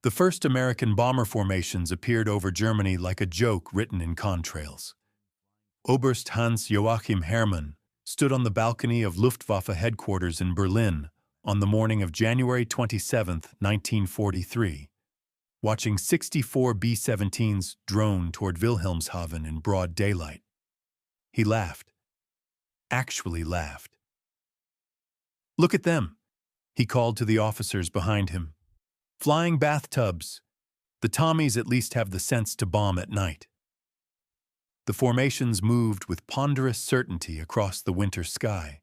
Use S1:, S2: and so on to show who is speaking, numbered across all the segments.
S1: The first American bomber formations appeared over Germany like a joke written in contrails. Oberst Hans Joachim Hermann stood on the balcony of Luftwaffe headquarters in Berlin on the morning of January 27, 1943, watching 64 B-17s drone toward Wilhelmshaven in broad daylight. He laughed. Actually laughed. "Look at them," he called to the officers behind him. "Flying bathtubs. The Tommies at least have the sense to bomb at night." The formations moved with ponderous certainty across the winter sky,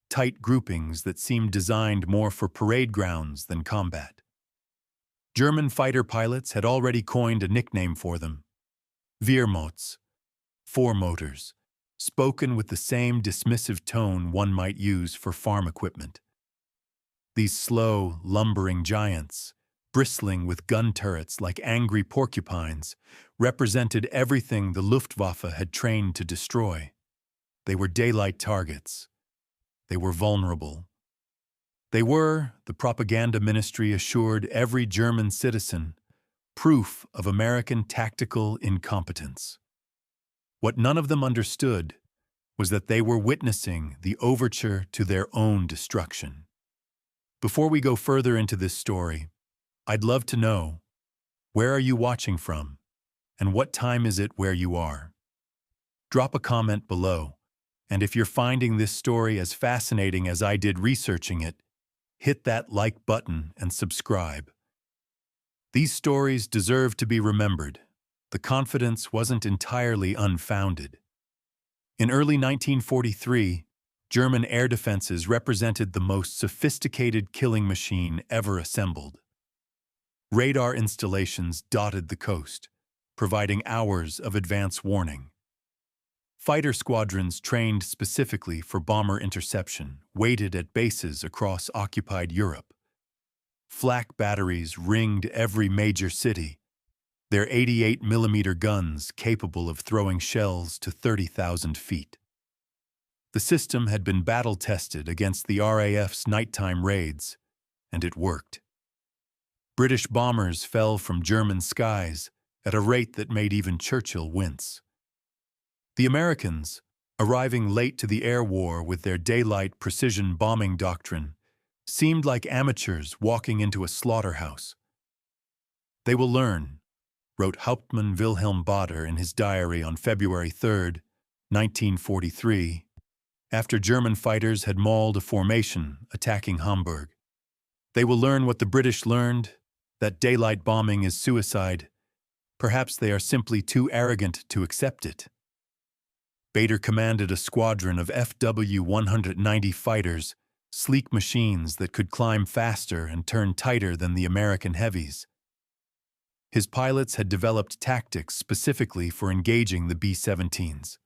S1: tight groupings that seemed designed more for parade grounds than combat. German fighter pilots had already coined a nickname for them: Wehrmots, four motors, spoken with the same dismissive tone one might use for farm equipment. These slow, lumbering giants, bristling with gun turrets like angry porcupines, represented everything the Luftwaffe had trained to destroy. They were daylight targets. They were vulnerable. They were, the propaganda ministry assured every German citizen, proof of American tactical incompetence. What none of them understood was that they were witnessing the overture to their own destruction. Before we go further into this story, I'd love to know, where are you watching from, and what time is it where you are? Drop a comment below, and if you're finding this story as fascinating as I did researching it, hit that like button and subscribe. These stories deserve to be remembered. The confidence wasn't entirely unfounded. In early 1943, German air defenses represented the most sophisticated killing machine ever assembled. Radar installations dotted the coast, providing hours of advance warning. Fighter squadrons trained specifically for bomber interception waited at bases across occupied Europe. Flak batteries ringed every major city, their 88mm guns capable of throwing shells to 30,000 feet. The system had been battle-tested against the RAF's nighttime raids, and it worked. British bombers fell from German skies at a rate that made even Churchill wince. The Americans, arriving late to the air war with their daylight precision bombing doctrine, seemed like amateurs walking into a slaughterhouse. "They will learn," wrote Hauptmann Wilhelm Bader in his diary on February 3, 1943, after German fighters had mauled a formation attacking Hamburg. "They will learn what the British learned, that daylight bombing is suicide. Perhaps they are simply too arrogant to accept it." Bader commanded a squadron of FW-190 fighters, sleek machines that could climb faster and turn tighter than the American heavies. His pilots had developed tactics specifically for engaging the B-17s.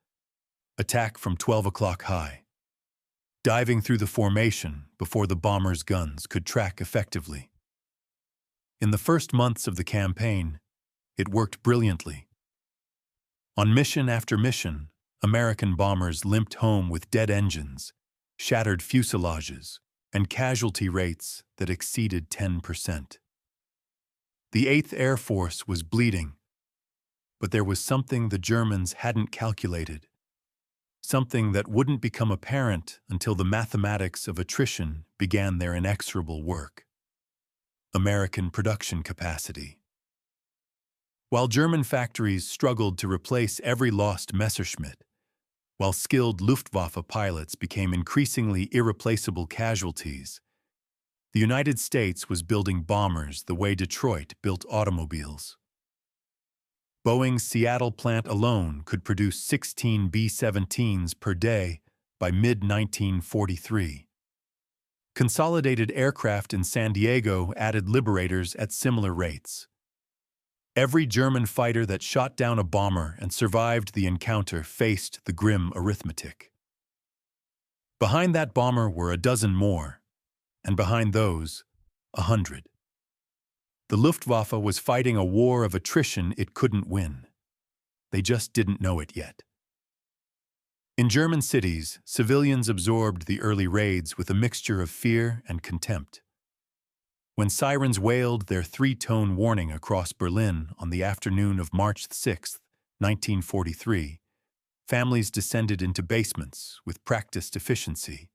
S1: Attack from 12 o'clock high. Diving through the formation before the bombers' guns could track effectively. In the first months of the campaign, it worked brilliantly. On mission after mission, American bombers limped home with dead engines, shattered fuselages, and casualty rates that exceeded 10%. The 8th Air Force was bleeding, but there was something the Germans hadn't calculated, something that wouldn't become apparent until the mathematics of attrition began their inexorable work: American production capacity. While German factories struggled to replace every lost Messerschmitt, while skilled Luftwaffe pilots became increasingly irreplaceable casualties, the United States was building bombers the way Detroit built automobiles. Boeing's Seattle plant alone could produce 16 B-17s per day by mid-1943. Consolidated Aircraft in San Diego added Liberators at similar rates. Every German fighter that shot down a bomber and survived the encounter faced the grim arithmetic. Behind that bomber were a dozen more, and behind those, 100. The Luftwaffe was fighting a war of attrition it couldn't win. They just didn't know it yet. In German cities, civilians absorbed the early raids with a mixture of fear and contempt. When sirens wailed their three-tone warning across Berlin on the afternoon of March 6, 1943, families descended into basements with practiced efficiency.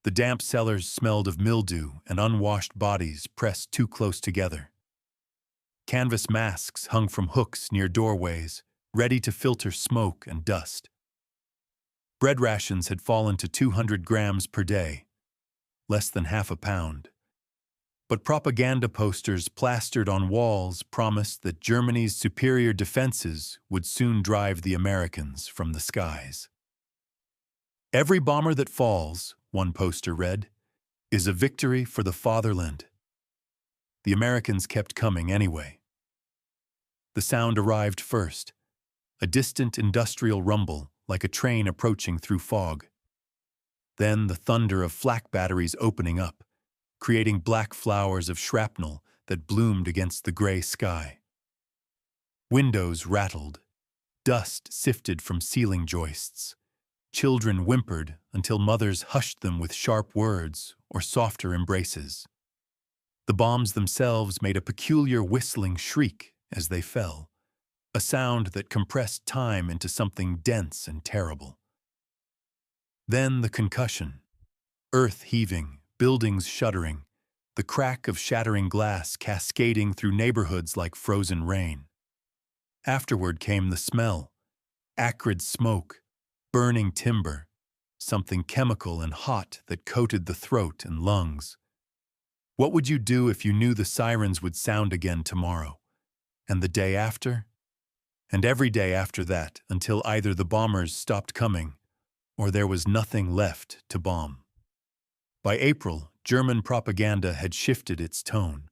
S1: The damp cellars smelled of mildew and unwashed bodies pressed too close together. Canvas masks hung from hooks near doorways, ready to filter smoke and dust. Bread rations had fallen to 200 grams per day, less than half a pound. But propaganda posters plastered on walls promised that Germany's superior defenses would soon drive the Americans from the skies. "Every bomber that falls," one poster read, "is a victory for the fatherland." The Americans kept coming anyway. The sound arrived first, a distant industrial rumble like a train approaching through fog. Then the thunder of flak batteries opening up, creating black flowers of shrapnel that bloomed against the gray sky. Windows rattled. Dust sifted from ceiling joists. Children whimpered until mothers hushed them with sharp words or softer embraces. The bombs themselves made a peculiar whistling shriek as they fell, a sound that compressed time into something dense and terrible. Then the concussion, earth heaving, buildings shuddering, the crack of shattering glass cascading through neighborhoods like frozen rain. Afterward came the smell, acrid smoke, burning timber, something chemical and hot that coated the throat and lungs. What would you do if you knew the sirens would sound again tomorrow, and the day after, and every day after that until either the bombers stopped coming or there was nothing left to bomb? By April, German propaganda had shifted its tone.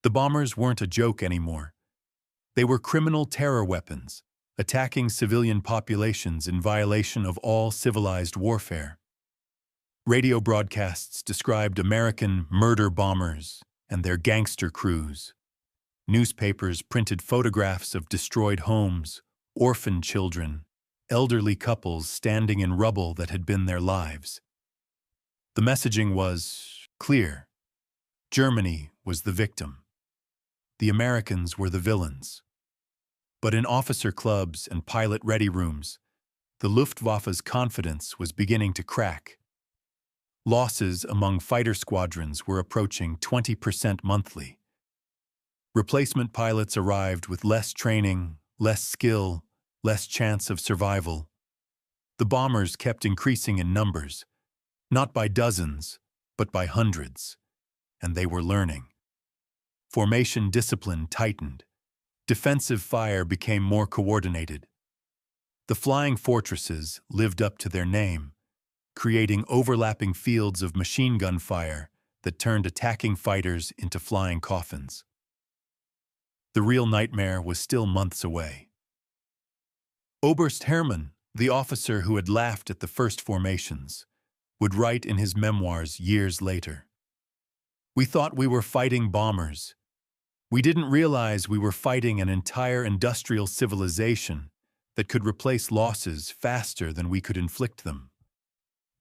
S1: The bombers weren't a joke anymore. They were criminal terror weapons, attacking civilian populations in violation of all civilized warfare. Radio broadcasts described American murder bombers and their gangster crews. Newspapers printed photographs of destroyed homes, orphaned children, elderly couples standing in rubble that had been their lives. The messaging was clear. Germany was the victim. The Americans were the villains. But in officer clubs and pilot ready rooms, the Luftwaffe's confidence was beginning to crack. Losses among fighter squadrons were approaching 20% monthly. Replacement pilots arrived with less training, less skill, less chance of survival. The bombers kept increasing in numbers, not by dozens, but by hundreds, and they were learning. Formation discipline tightened. Defensive fire became more coordinated. The flying fortresses lived up to their name, creating overlapping fields of machine gun fire that turned attacking fighters into flying coffins. The real nightmare was still months away. Oberst Hermann, the officer who had laughed at the first formations, would write in his memoirs years later, "We thought we were fighting bombers. We didn't realize we were fighting an entire industrial civilization that could replace losses faster than we could inflict them."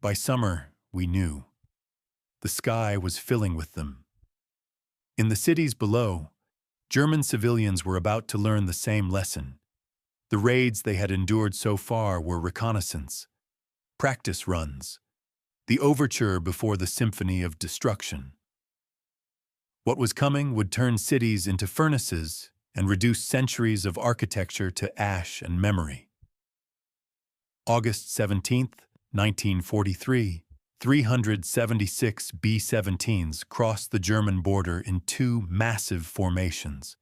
S1: By summer, we knew. The sky was filling with them. In the cities below, German civilians were about to learn the same lesson. The raids they had endured so far were reconnaissance, practice runs, the overture before the symphony of destruction. What was coming would turn cities into furnaces and reduce centuries of architecture to ash and memory. August 17th, 1943, 376 B-17s crossed the German border in two massive formations,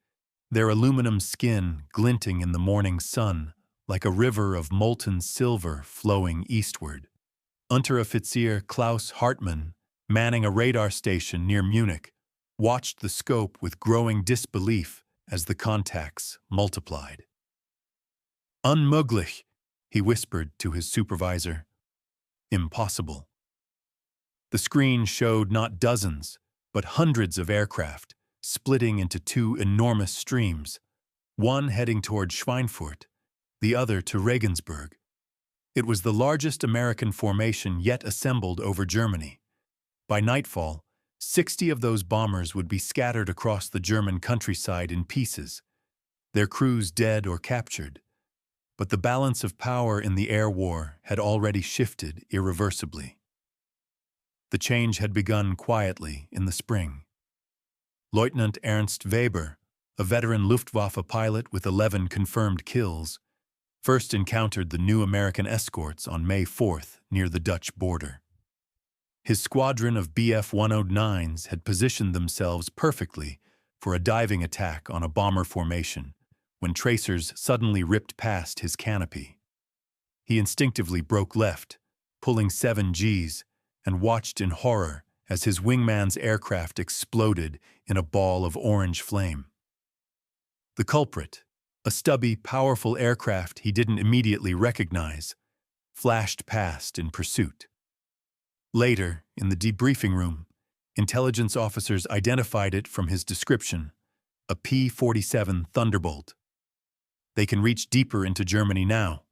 S1: their aluminum skin glinting in the morning sun like a river of molten silver flowing eastward. Unteroffizier Klaus Hartmann, manning a radar station near Munich, watched the scope with growing disbelief as the contacts multiplied. "Unmöglich," he whispered to his supervisor. Impossible. The screen showed not dozens, but hundreds of aircraft, splitting into two enormous streams, one heading toward Schweinfurt, the other to Regensburg. It was the largest American formation yet assembled over Germany. By nightfall, 60 of those bombers would be scattered across the German countryside in pieces, their crews dead or captured. But the balance of power in the air war had already shifted irreversibly. The change had begun quietly in the spring. Lieutenant Ernst Weber, a veteran Luftwaffe pilot with 11 confirmed kills, first encountered the new American escorts on May 4th near the Dutch border. His squadron of Bf-109s had positioned themselves perfectly for a diving attack on a bomber formation when tracers suddenly ripped past his canopy. He instinctively broke left, pulling 7 Gs, and watched in horror as his wingman's aircraft exploded in a ball of orange flame. The culprit, a stubby, powerful aircraft he didn't immediately recognize, flashed past in pursuit. Later, in the debriefing room, intelligence officers identified it from his description, a P-47 Thunderbolt. "They can reach deeper into Germany now,"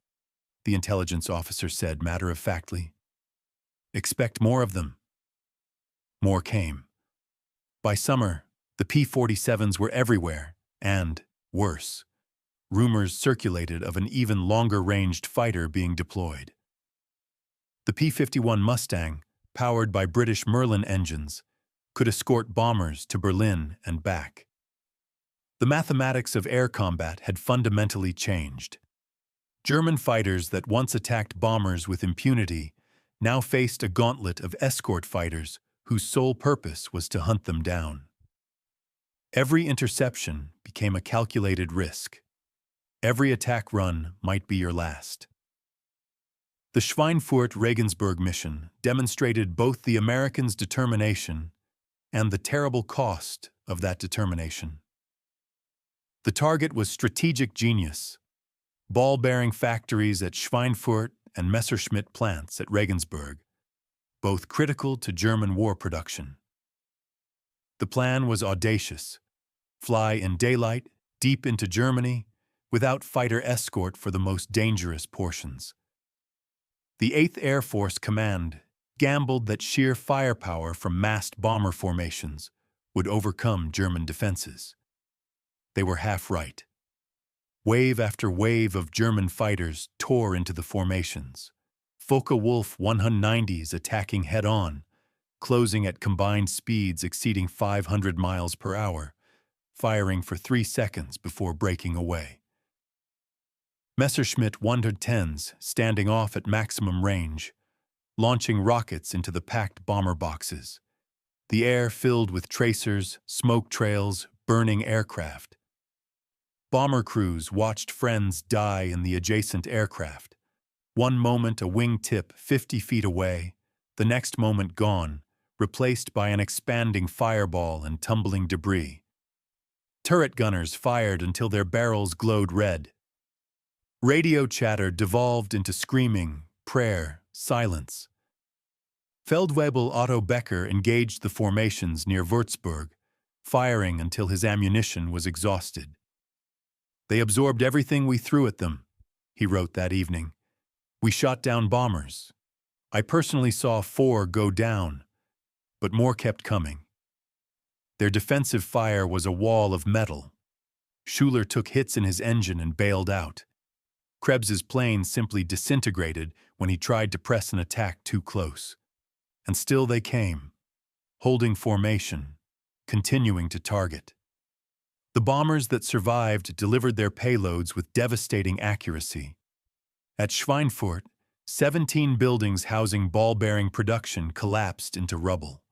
S1: the intelligence officer said matter-of-factly. "Expect more of them." More came. By summer, the P-47s were everywhere, and, worse, rumors circulated of an even longer-ranged fighter being deployed. The P-51 Mustang, powered by British Merlin engines, could escort bombers to Berlin and back. The mathematics of air combat had fundamentally changed. German fighters that once attacked bombers with impunity now faced a gauntlet of escort fighters whose sole purpose was to hunt them down. Every interception became a calculated risk. Every attack run might be your last. The Schweinfurt-Regensburg mission demonstrated both the Americans' determination and the terrible cost of that determination. The target was strategic genius, ball-bearing factories at Schweinfurt and Messerschmitt plants at Regensburg, both critical to German war production. The plan was audacious: fly in daylight, deep into Germany, without fighter escort for the most dangerous portions. The 8th Air Force Command gambled that sheer firepower from massed bomber formations would overcome German defenses. They were half right. Wave after wave of German fighters tore into the formations, Focke-Wulf 190s attacking head-on, closing at combined speeds exceeding 500 miles per hour, firing for 3 seconds before breaking away. Messerschmitt 110s standing off at maximum range, launching rockets into the packed bomber boxes, the air filled with tracers, smoke trails, burning aircraft. Bomber crews watched friends die in the adjacent aircraft, one moment a wingtip 50 feet away, the next moment gone, replaced by an expanding fireball and tumbling debris. Turret gunners fired until their barrels glowed red. Radio chatter devolved into screaming, prayer, silence. Feldwebel Otto Becker engaged the formations near Würzburg, firing until his ammunition was exhausted. "They absorbed everything we threw at them," he wrote that evening. "We shot down bombers. I personally saw 4 go down, but more kept coming. Their defensive fire was a wall of metal. Schuler took hits in his engine and bailed out. Krebs's plane simply disintegrated when he tried to press an attack too close. And still they came, holding formation, continuing to target. The bombers that survived delivered their payloads with devastating accuracy. At Schweinfurt, 17 buildings housing ball-bearing production collapsed into rubble.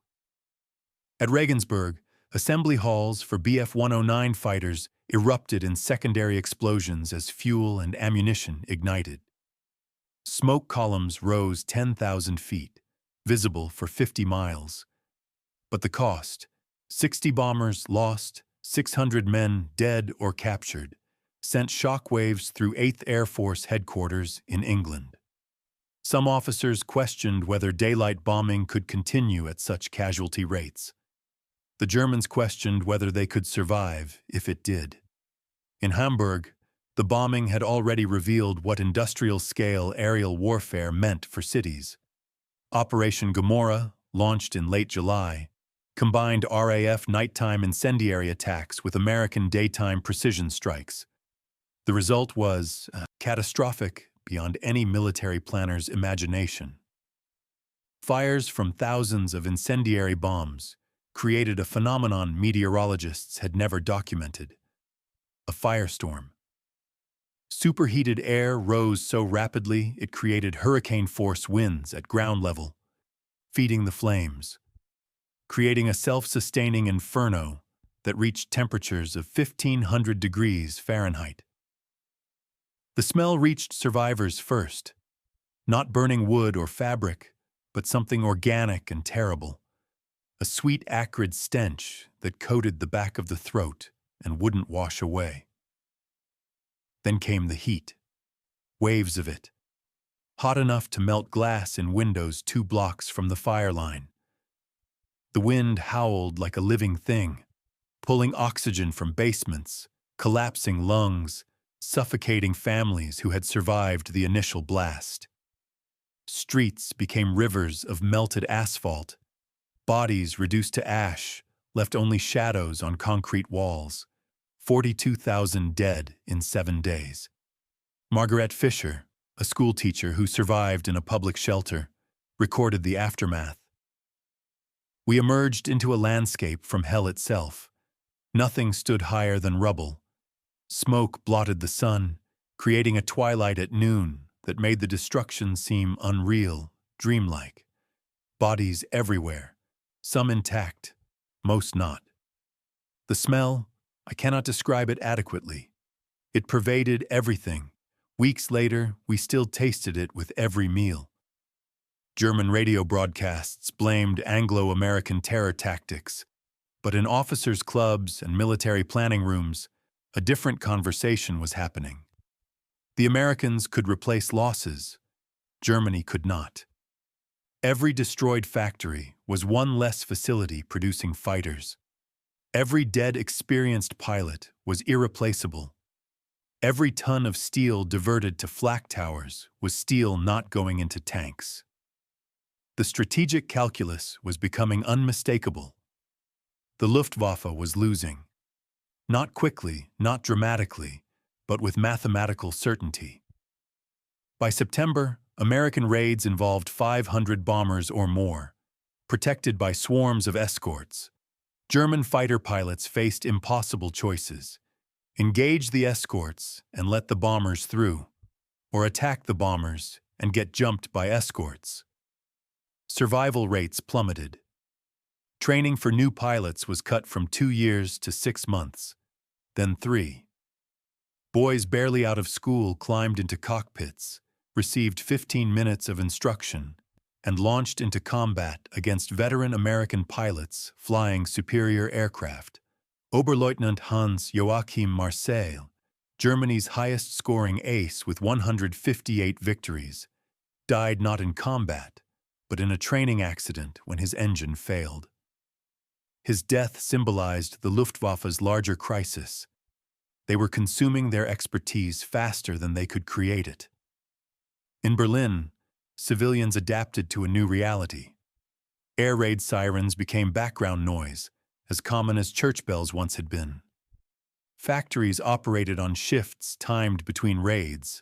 S1: At Regensburg, assembly halls for Bf-109 fighters erupted in secondary explosions as fuel and ammunition ignited. Smoke columns rose 10,000 feet, visible for 50 miles. But the cost: 60 bombers lost, 600 men dead or captured, sent shockwaves through 8th Air Force headquarters in England. Some officers questioned whether daylight bombing could continue at such casualty rates. The Germans questioned whether they could survive if it did. In Hamburg, the bombing had already revealed what industrial-scale aerial warfare meant for cities. Operation Gomorrah, launched in late July, combined RAF nighttime incendiary attacks with American daytime precision strikes. The result was catastrophic beyond any military planner's imagination. Fires from thousands of incendiary bombs created a phenomenon meteorologists had never documented: a firestorm. Superheated air rose so rapidly it created hurricane-force winds at ground level, feeding the flames, creating a self-sustaining inferno that reached temperatures of 1,500 degrees Fahrenheit. The smell reached survivors first, not burning wood or fabric, but something organic and terrible, a sweet acrid stench that coated the back of the throat and wouldn't wash away. Then came the heat, waves of it, hot enough to melt glass in windows 2 blocks from the fire line. The wind howled like a living thing, pulling oxygen from basements, collapsing lungs, suffocating families who had survived the initial blast. Streets became rivers of melted asphalt, bodies reduced to ash, left only shadows on concrete walls. 42,000 dead in 7 days. Margaret Fisher, a schoolteacher who survived in a public shelter, recorded the aftermath. We emerged into a landscape from hell itself. Nothing stood higher than rubble. Smoke blotted the sun, creating a twilight at noon that made the destruction seem unreal, dreamlike. Bodies everywhere, some intact, most not. The smell, I cannot describe it adequately. It pervaded everything. Weeks later, we still tasted it with every meal. German radio broadcasts blamed Anglo-American terror tactics, but in officers' clubs and military planning rooms, a different conversation was happening. The Americans could replace losses. Germany could not. Every destroyed factory was one less facility producing fighters. Every dead experienced pilot was irreplaceable. Every ton of steel diverted to flak towers was steel not going into tanks. The strategic calculus was becoming unmistakable. The Luftwaffe was losing. Not quickly, not dramatically, but with mathematical certainty. By September, American raids involved 500 bombers or more, protected by swarms of escorts. German fighter pilots faced impossible choices: engage the escorts and let the bombers through, or attack the bombers and get jumped by escorts. Survival rates plummeted. Training for new pilots was cut from 2 years to 6 months, then 3. Boys barely out of school climbed into cockpits, received 15 minutes of instruction, and launched into combat against veteran American pilots flying superior aircraft. Oberleutnant Hans Joachim Marseille, Germany's highest-scoring ace with 158 victories, died not in combat, but in a training accident when his engine failed. His death symbolized the Luftwaffe's larger crisis. They were consuming their expertise faster than they could create it. In Berlin, civilians adapted to a new reality. Air raid sirens became background noise, as common as church bells once had been. Factories operated on shifts timed between raids.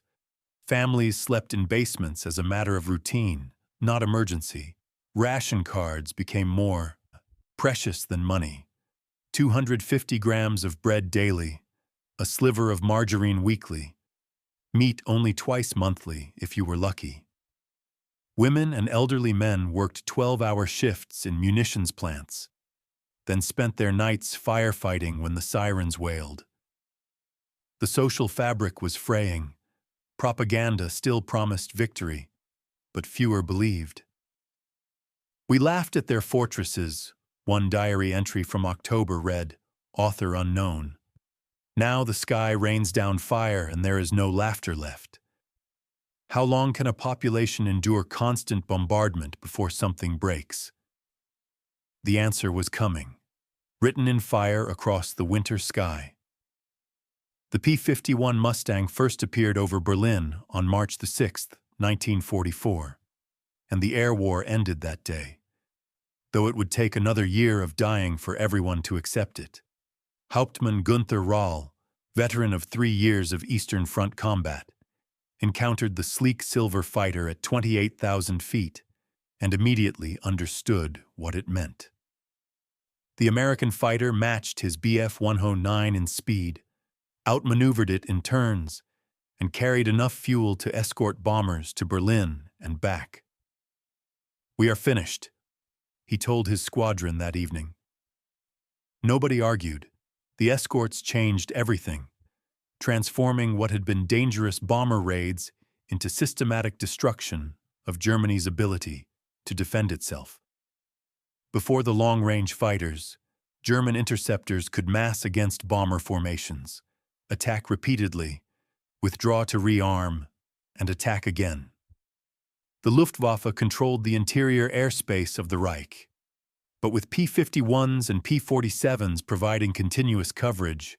S1: Families slept in basements as a matter of routine, not emergency. Ration cards became more precious than money. 250 grams of bread daily, a sliver of margarine weekly, meat only twice monthly if you were lucky. Women and elderly men worked 12-hour shifts in munitions plants, then spent their nights firefighting when the sirens wailed. The social fabric was fraying. Propaganda still promised victory, but fewer believed. We laughed at their fortresses, one diary entry from October read, author unknown. Now the sky rains down fire and there is no laughter left. How long can a population endure constant bombardment before something breaks? The answer was coming, written in fire across the winter sky. The P-51 Mustang first appeared over Berlin on March 6, 1944, and the air war ended that day. though it would take another year of dying for everyone to accept it. Hauptmann Gunther Rahl, veteran of 3 years of Eastern Front combat, encountered the sleek silver fighter at 28,000 feet and immediately understood what it meant. The American fighter matched his Bf-109 in speed, outmaneuvered it in turns, and carried enough fuel to escort bombers to Berlin and back. "We are finished," he told his squadron that evening. Nobody argued. The escorts changed everything, transforming what had been dangerous bomber raids into systematic destruction of Germany's ability to defend itself. Before the long-range fighters, German interceptors could mass against bomber formations, attack repeatedly, withdraw to rearm, and attack again. The Luftwaffe controlled the interior airspace of the Reich, but with P-51s and P-47s providing continuous coverage,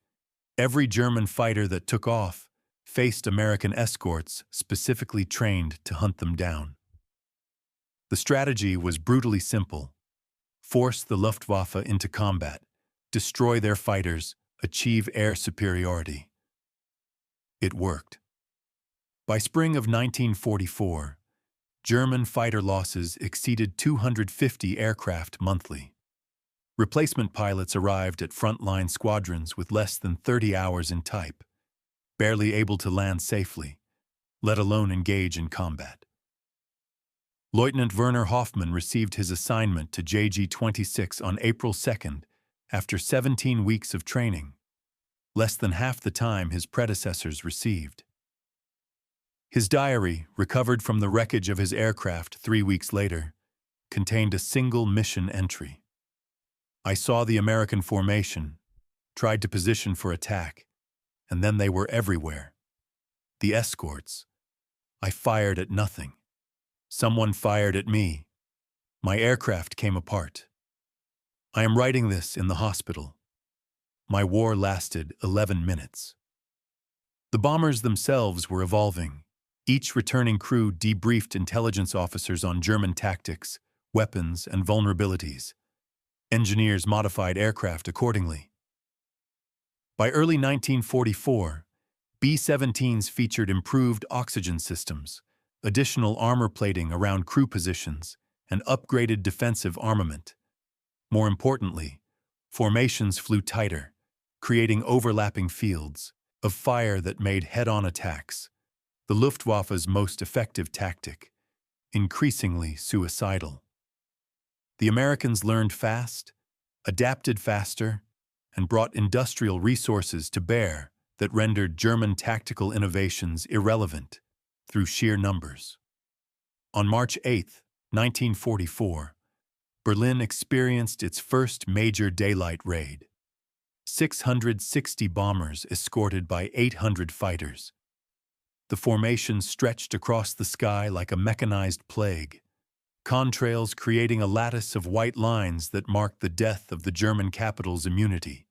S1: every German fighter that took off faced American escorts specifically trained to hunt them down. The strategy was brutally simple: force the Luftwaffe into combat, destroy their fighters, achieve air superiority. It worked. By spring of 1944, German fighter losses exceeded 250 aircraft monthly. Replacement pilots arrived at frontline squadrons with less than 30 hours in type, barely able to land safely, let alone engage in combat. Lieutenant Werner Hoffmann received his assignment to JG-26 on April 2nd after 17 weeks of training, less than half the time his predecessors received. His diary, recovered from the wreckage of his aircraft 3 weeks later, contained a single mission entry. "I saw the American formation, tried to position for attack, and then they were everywhere. The escorts. I fired at nothing. Someone fired at me. My aircraft came apart. I am writing this in the hospital. My war lasted 11 minutes." The bombers themselves were evolving. Each returning crew debriefed intelligence officers on German tactics, weapons, and vulnerabilities. Engineers modified aircraft accordingly. By early 1944, B-17s featured improved oxygen systems, additional armor plating around crew positions, and upgraded defensive armament. More importantly, formations flew tighter, creating overlapping fields of fire that made head-on attacks, the Luftwaffe's most effective tactic, increasingly suicidal. The Americans learned fast, adapted faster, and brought industrial resources to bear that rendered German tactical innovations irrelevant through sheer numbers. On March 8, 1944, Berlin experienced its first major daylight raid. 660 bombers escorted by 800 fighters. The formation stretched across the sky like a mechanized plague, contrails creating a lattice of white lines that marked the death of the German capital's immunity.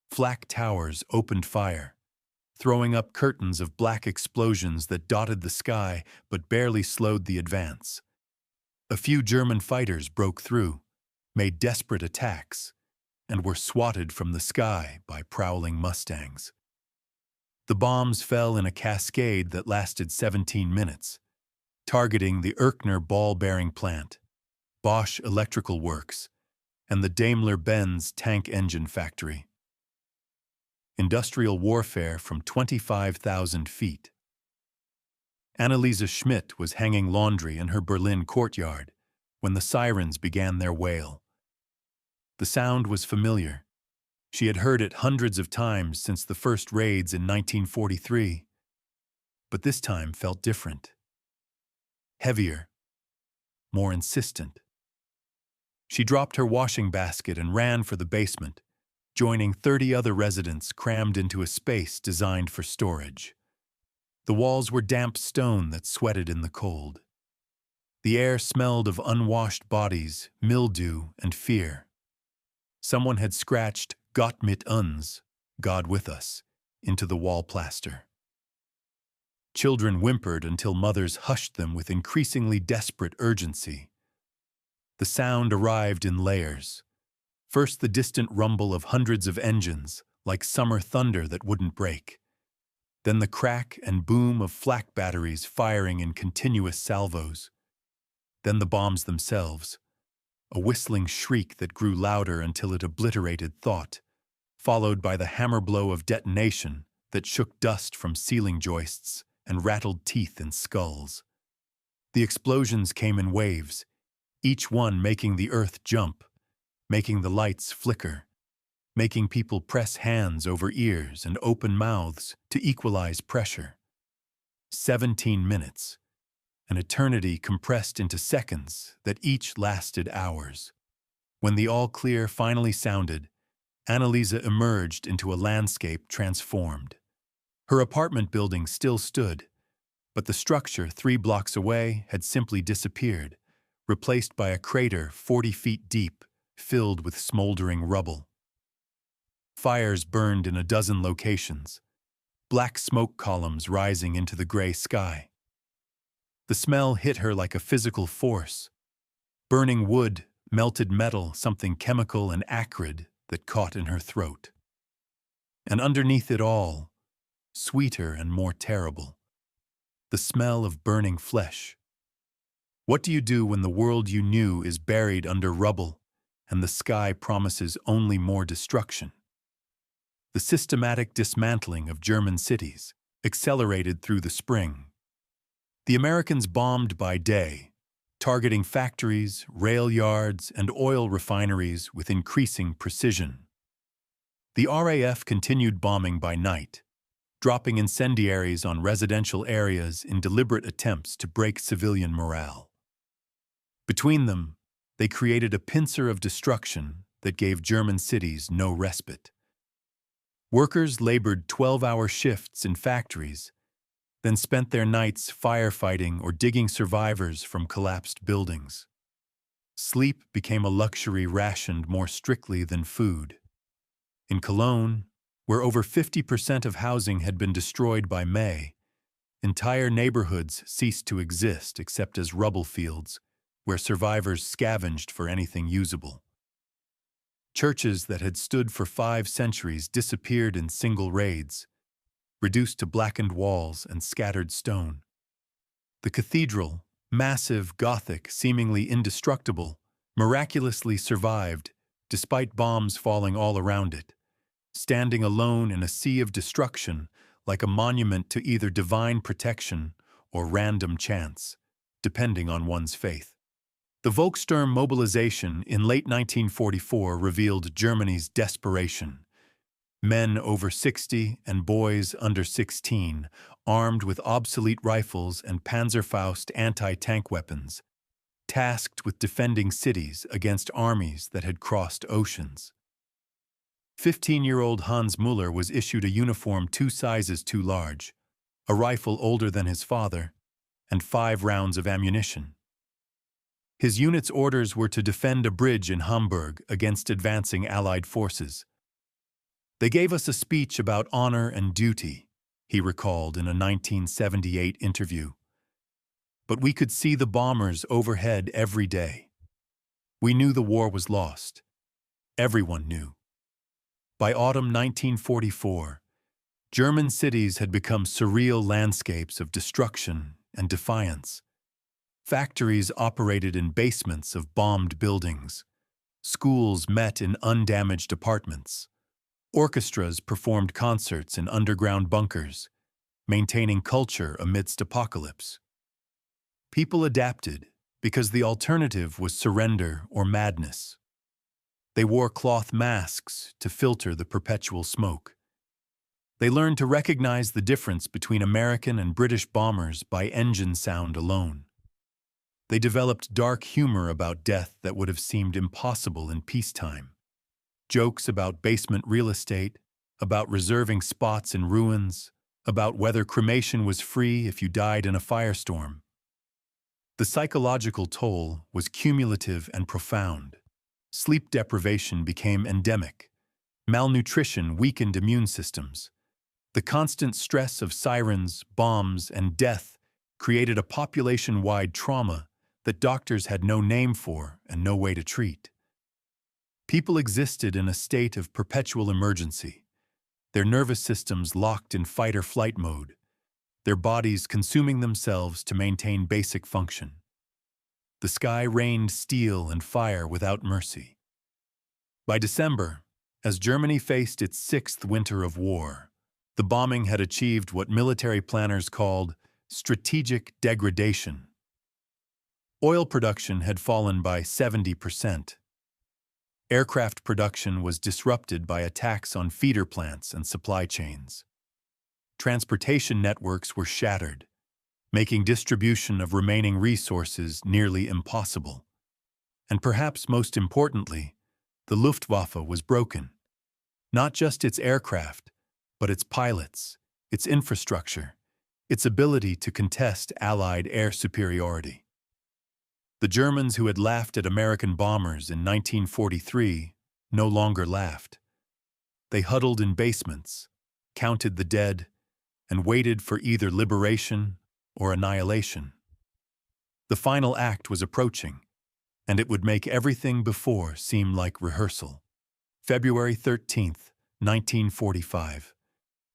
S1: Flak towers opened fire, throwing up curtains of black explosions that dotted the sky but barely slowed the advance. A few German fighters broke through, made desperate attacks, and were swatted from the sky by prowling Mustangs. The bombs fell in a cascade that lasted 17 minutes, targeting the Erkner ball-bearing plant, Bosch Electrical Works, and the Daimler-Benz tank engine factory. Industrial warfare from 25,000 feet. Anneliese Schmidt was hanging laundry in her Berlin courtyard when the sirens began their wail. The sound was familiar. She had heard it hundreds of times since the first raids in 1943, but this time felt different. Heavier, more insistent. She dropped her washing basket and ran for the basement, joining 30 other residents crammed into a space designed for storage. The walls were damp stone that sweated in the cold. The air smelled of unwashed bodies, mildew, and fear. Someone had scratched "Gott mit uns," God with us, into the wall plaster. Children whimpered until mothers hushed them with increasingly desperate urgency. The sound arrived in layers. First, the distant rumble of hundreds of engines, like summer thunder that wouldn't break. Then the crack and boom of flak batteries firing in continuous salvos. Then the bombs themselves, a whistling shriek that grew louder until it obliterated thought, followed by the hammer blow of detonation that shook dust from ceiling joists and rattled teeth in skulls. The explosions came in waves, each one making the earth jump, making the lights flicker, making people press hands over ears and open mouths to equalize pressure. 17 minutes, an eternity compressed into seconds that each lasted hours. When the all-clear finally sounded, Annalisa emerged into a landscape transformed. Her apartment building still stood, but the structure 3 blocks away had simply disappeared, replaced by a crater 40 feet deep, filled with smoldering rubble. Fires burned in a dozen locations, black smoke columns rising into the gray sky. The smell hit her like a physical force. Burning wood, melted metal, something chemical and acrid that caught in her throat. And underneath it all, sweeter and more terrible, the smell of burning flesh. What do you do when the world you knew is buried under rubble and the sky promises only more destruction? The systematic dismantling of German cities accelerated through the spring. The Americans bombed by day, targeting factories, rail yards, and oil refineries with increasing precision. The RAF continued bombing by night, dropping incendiaries on residential areas in deliberate attempts to break civilian morale. Between them, they created a pincer of destruction that gave German cities no respite. Workers labored 12-hour shifts in factories, then spent their nights firefighting or digging survivors from collapsed buildings. Sleep became a luxury rationed more strictly than food. In Cologne, where over 50% of housing had been destroyed by May, entire neighborhoods ceased to exist except as rubble fields, where survivors scavenged for anything usable. Churches that had stood for 5 centuries disappeared in single raids, reduced to blackened walls and scattered stone. The cathedral, massive, Gothic, seemingly indestructible, miraculously survived despite bombs falling all around it, standing alone in a sea of destruction like a monument to either divine protection or random chance, depending on one's faith. The Volkssturm mobilization in late 1944 revealed Germany's desperation. Men over 60 and boys under 16, armed with obsolete rifles and Panzerfaust anti-tank weapons, tasked with defending cities against armies that had crossed oceans. 15-year-old Hans Müller was issued a uniform 2 sizes too large, a rifle older than his father, and 5 rounds of ammunition. His unit's orders were to defend a bridge in Hamburg against advancing Allied forces. "They gave us a speech about honor and duty," he recalled in a 1978 interview. "But we could see the bombers overhead every day. We knew the war was lost. Everyone knew." By autumn 1944, German cities had become surreal landscapes of destruction and defiance. Factories operated in basements of bombed buildings. Schools met in undamaged apartments. Orchestras performed concerts in underground bunkers, maintaining culture amidst apocalypse. People adapted because the alternative was surrender or madness. They wore cloth masks to filter the perpetual smoke. They learned to recognize the difference between American and British bombers by engine sound alone. They developed dark humor about death that would have seemed impossible in peacetime. Jokes about basement real estate, about reserving spots in ruins, about whether cremation was free if you died in a firestorm. The psychological toll was cumulative and profound. Sleep deprivation became endemic. Malnutrition weakened immune systems. The constant stress of sirens, bombs, and death created a population-wide trauma that doctors had no name for and no way to treat. People existed in a state of perpetual emergency, their nervous systems locked in fight-or-flight mode, their bodies consuming themselves to maintain basic function. The sky rained steel and fire without mercy. By December, as Germany faced its sixth winter of war, the bombing had achieved what military planners called strategic degradation. Oil production had fallen by 70%. Aircraft production was disrupted by attacks on feeder plants and supply chains. Transportation networks were shattered, making distribution of remaining resources nearly impossible. And perhaps most importantly, the Luftwaffe was broken. Not just its aircraft, but its pilots, its infrastructure, its ability to contest Allied air superiority. The Germans who had laughed at American bombers in 1943 no longer laughed. They huddled in basements, counted the dead, and waited for either liberation or annihilation. The final act was approaching, and it would make everything before seem like rehearsal. February 13th, 1945.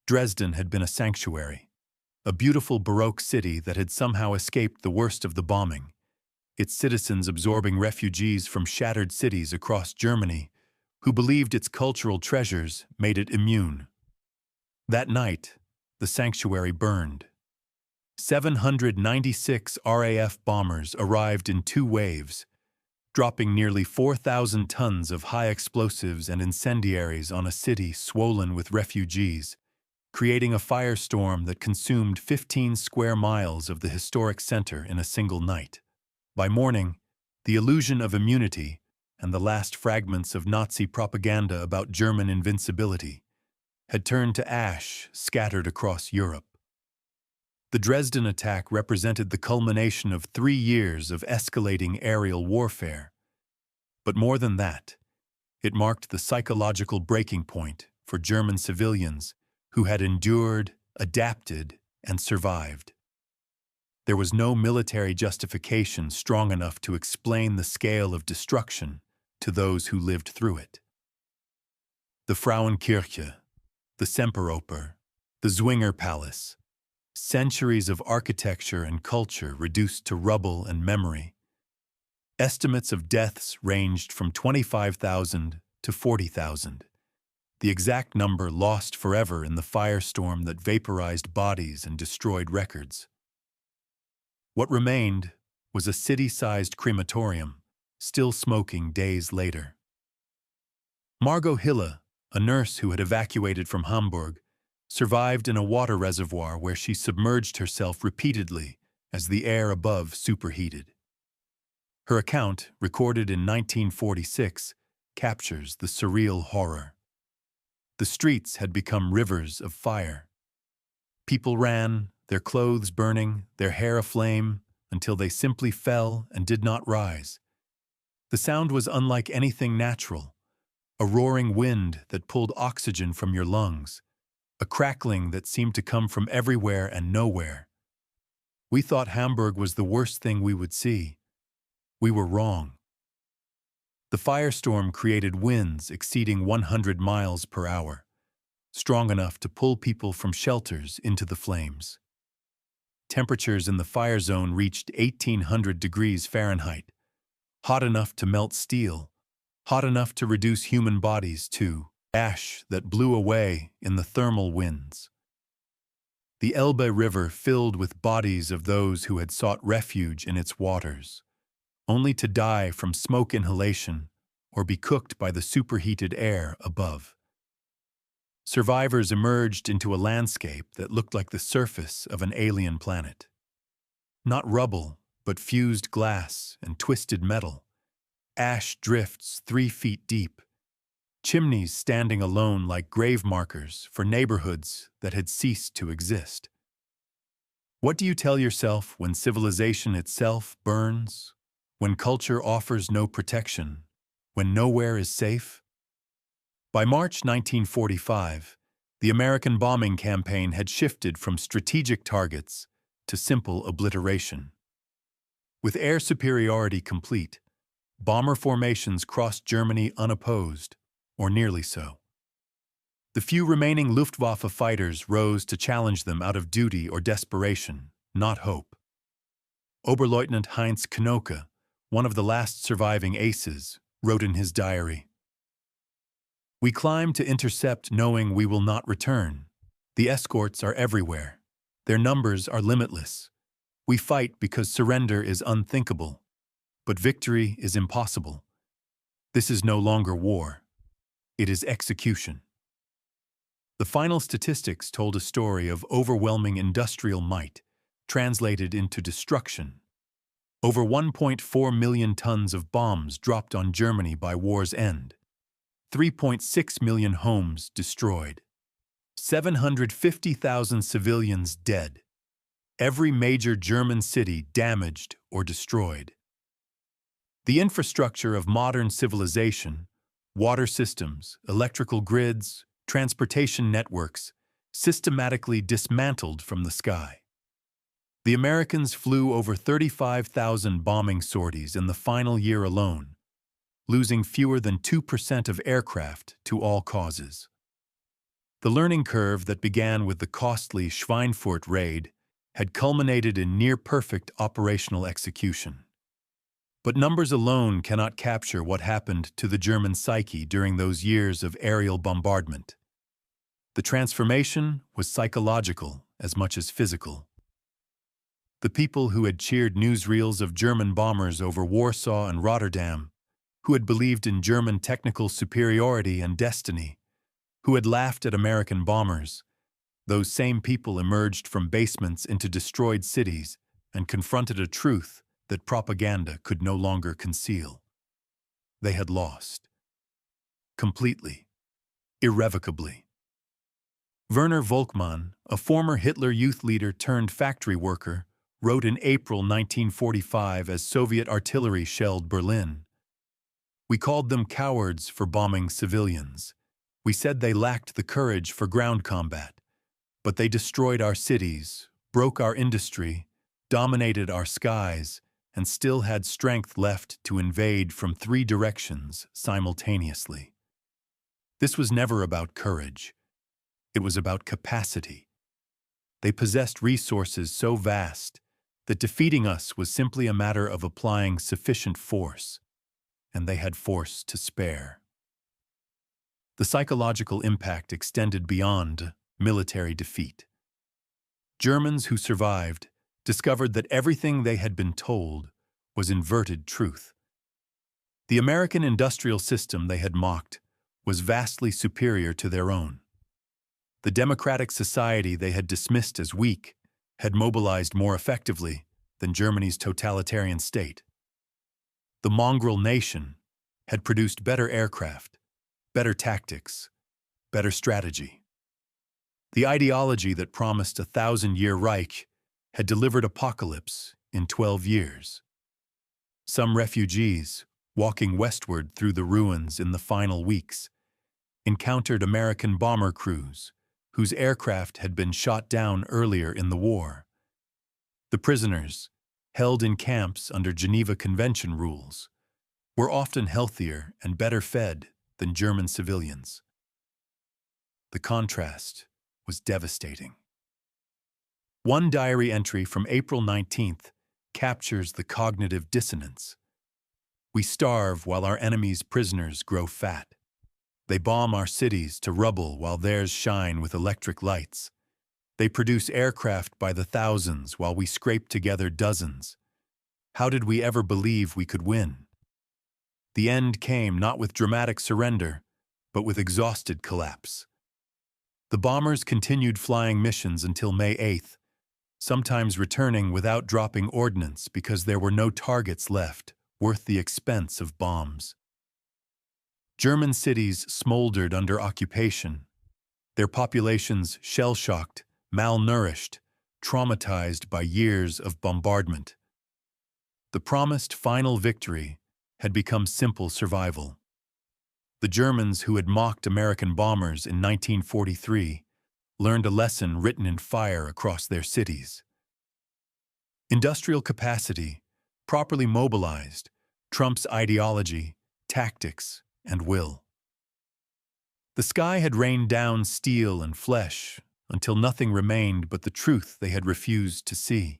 S1: Dresden had been a sanctuary, a beautiful Baroque city that had somehow escaped the worst of the bombing, its citizens absorbing refugees from shattered cities across Germany who believed its cultural treasures made it immune. That night, the sanctuary burned. 796 RAF bombers arrived in 2 waves, dropping nearly 4,000 tons of high explosives and incendiaries on a city swollen with refugees, creating a firestorm that consumed 15 square miles of the historic center in a single night. By morning, the illusion of immunity and the last fragments of Nazi propaganda about German invincibility had turned to ash scattered across Europe. The Dresden attack represented the culmination of 3 years of escalating aerial warfare. But more than that, it marked the psychological breaking point for German civilians who had endured, adapted, and survived. There was no military justification strong enough to explain the scale of destruction to those who lived through it. The Frauenkirche, the Semperoper, the Zwinger Palace, centuries of architecture and culture reduced to rubble and memory. Estimates of deaths ranged from 25,000 to 40,000, the exact number lost forever in the firestorm that vaporized bodies and destroyed records. What remained was a city-sized crematorium, still smoking days later. Margot Hille, a nurse who had evacuated from Hamburg, survived in a water reservoir where she submerged herself repeatedly as the air above superheated. Her account, recorded in 1946, captures the surreal horror. The streets had become rivers of fire. People ran, their clothes burning, their hair aflame, until they simply fell and did not rise. The sound was unlike anything natural, a roaring wind that pulled oxygen from your lungs, a crackling that seemed to come from everywhere and nowhere. We thought Hamburg was the worst thing we would see. We were wrong. The firestorm created winds exceeding 100 miles per hour, strong enough to pull people from shelters into the flames. Temperatures in the fire zone reached 1,800 degrees Fahrenheit, hot enough to melt steel, hot enough to reduce human bodies to ash that blew away in the thermal winds. The Elbe River filled with bodies of those who had sought refuge in its waters, only to die from smoke inhalation or be cooked by the superheated air above. Survivors emerged into a landscape that looked like the surface of an alien planet. Not rubble, but fused glass and twisted metal, ash drifts 3 feet deep, chimneys standing alone like grave markers for neighborhoods that had ceased to exist. What do you tell yourself when civilization itself burns, when culture offers no protection, when nowhere is safe? By March 1945, the American bombing campaign had shifted from strategic targets to simple obliteration. With air superiority complete, bomber formations crossed Germany unopposed, or nearly so. The few remaining Luftwaffe fighters rose to challenge them out of duty or desperation, not hope. Oberleutnant Heinz Knoke, one of the last surviving aces, wrote in his diary, "We climb to intercept knowing we will not return. The escorts are everywhere. Their numbers are limitless. We fight because surrender is unthinkable, but victory is impossible. This is no longer war. It is execution." The final statistics told a story of overwhelming industrial might, translated into destruction. Over 1.4 million tons of bombs dropped on Germany by war's end. 3.6 million homes destroyed. 750,000 civilians dead. Every major German city damaged or destroyed. The infrastructure of modern civilization, water systems, electrical grids, transportation networks, systematically dismantled from the sky. The Americans flew over 35,000 bombing sorties in the final year alone, losing fewer than 2% of aircraft to all causes. The learning curve that began with the costly Schweinfurt raid had culminated in near-perfect operational execution. But numbers alone cannot capture what happened to the German psyche during those years of aerial bombardment. The transformation was psychological as much as physical. The people who had cheered newsreels of German bombers over Warsaw and Rotterdam, who had believed in German technical superiority and destiny, who had laughed at American bombers, those same people emerged from basements into destroyed cities and confronted a truth that propaganda could no longer conceal. They had lost. Completely. Irrevocably. Werner Volkmann, a former Hitler Youth leader turned factory worker, wrote in April 1945 as Soviet artillery shelled Berlin, "We called them cowards for bombing civilians. We said they lacked the courage for ground combat. But they destroyed our cities, broke our industry, dominated our skies, and still had strength left to invade from 3 directions simultaneously." This was never about courage. It was about capacity. They possessed resources so vast that defeating us was simply a matter of applying sufficient force, and they had force to spare. The psychological impact extended beyond military defeat. Germans who survived discovered that everything they had been told was inverted truth. The American industrial system they had mocked was vastly superior to their own. The democratic society they had dismissed as weak had mobilized more effectively than Germany's totalitarian state. The mongrel nation had produced better aircraft, better tactics, better strategy. The ideology that promised a 1,000-year Reich had delivered apocalypse in 12 years. Some refugees, walking westward through the ruins in the final weeks, encountered American bomber crews whose aircraft had been shot down earlier in the war. The prisoners, held in camps under Geneva Convention rules, were often healthier and better fed than German civilians. The contrast was devastating. One diary entry from April 19th captures the cognitive dissonance. "We starve while our enemies' prisoners grow fat. They bomb our cities to rubble while theirs shine with electric lights. They produce aircraft by the thousands while we scrape together dozens. How did we ever believe we could win?" The end came not with dramatic surrender, but with exhausted collapse. The bombers continued flying missions until May 8th, sometimes returning without dropping ordnance because there were no targets left worth the expense of bombs. German cities smoldered under occupation, their populations shell-shocked, malnourished, traumatized by years of bombardment. The promised final victory had become simple survival. The Germans who had mocked American bombers in 1943 learned a lesson written in fire across their cities. Industrial capacity, properly mobilized, trumps ideology, tactics, and will. The sky had rained down steel and flesh until nothing remained but the truth they had refused to see,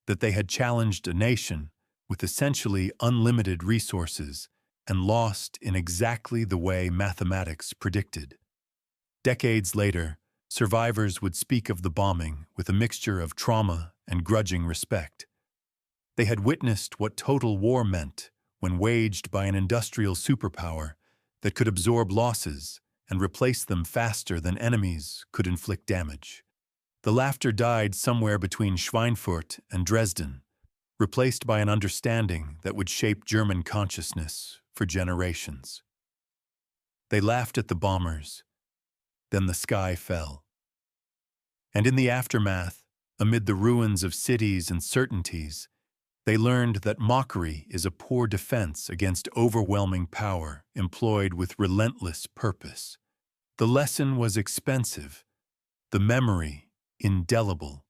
S1: that they had challenged a nation with essentially unlimited resources and lost in exactly the way mathematics predicted. Decades later, survivors would speak of the bombing with a mixture of trauma and grudging respect. They had witnessed what total war meant when waged by an industrial superpower that could absorb losses and replace them faster than enemies could inflict damage. The laughter died somewhere between Schweinfurt and Dresden, replaced by an understanding that would shape German consciousness for generations. They laughed at the bombers, then the sky fell. And in the aftermath, amid the ruins of cities and certainties, they learned that mockery is a poor defense against overwhelming power employed with relentless purpose. The lesson was expensive, the memory indelible.